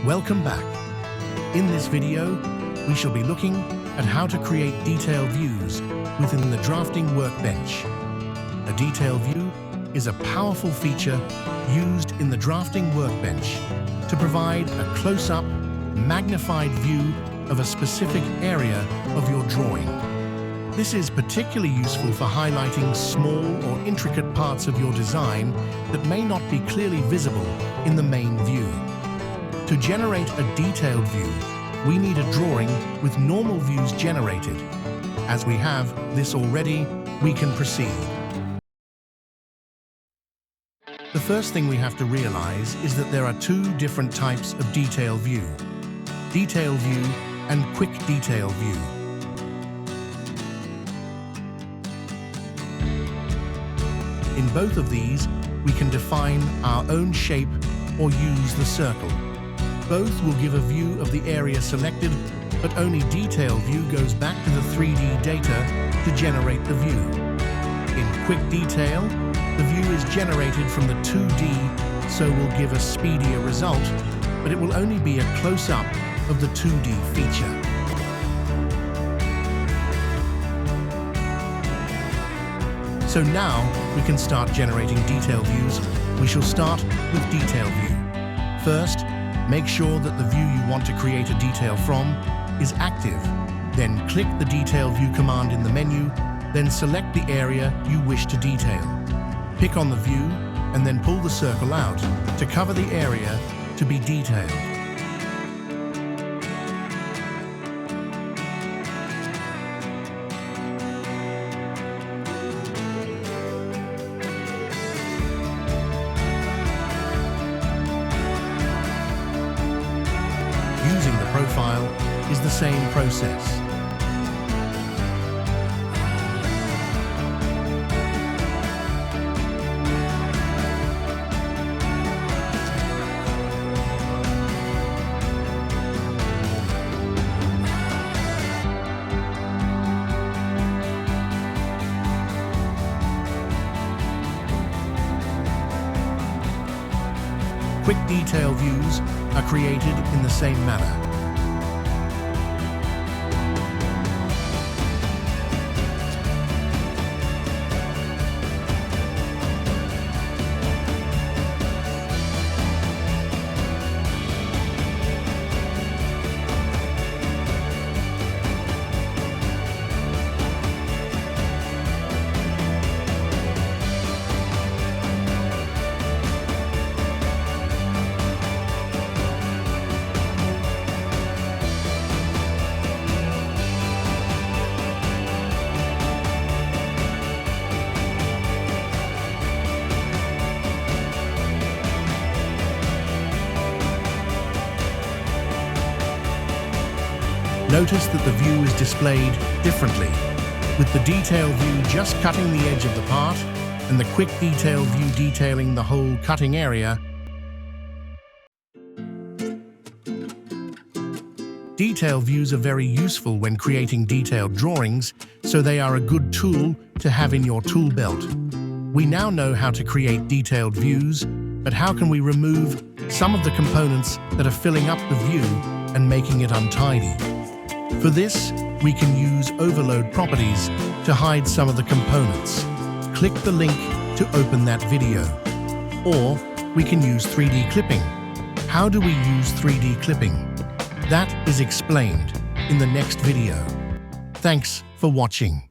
Welcome back. In this video, we shall be looking at how to create detailed views within the drafting workbench. A detail view is a powerful feature used in the drafting workbench to provide a close-up, magnified view of a specific area of your drawing. This is particularly useful for highlighting small or intricate parts of your design that may not be clearly visible in the main view. To generate a detailed view, we need a drawing with normal views generated. As we have this already, we can proceed. The first thing we have to realize is that there are two different types of detail view: detail view and quick detail view. In both of these, we can define our own shape or use the circle. Both will give a view of the area selected, but only detail view goes back to the 3D data to generate the view. In quick detail, the view is generated from the 2D, so will give a speedier result, but it will only be a close-up of the 2D feature. So now we can start generating detail views. We shall start with detail view. First, make sure that the view you want to create a detail from is active. Then click the detail view command in the menu, then select the area you wish to detail. Pick on the view and then pull the circle out to cover the area to be detailed. Using the profile is the same process. Quick detail views are created in the same manner. Notice that the view is displayed differently, with the detail view just cutting the edge of the part and the quick detail view detailing the whole cutting area. Detail views are very useful when creating detailed drawings, so they are a good tool to have in your tool belt. We now know how to create detailed views, but how can we remove some of the components that are filling up the view and making it untidy? For this, we can use overload properties to hide some of the components. Click the link to open that video. Or we can use 3D clipping. How do we use 3D clipping? That is explained in the next video. Thanks for watching.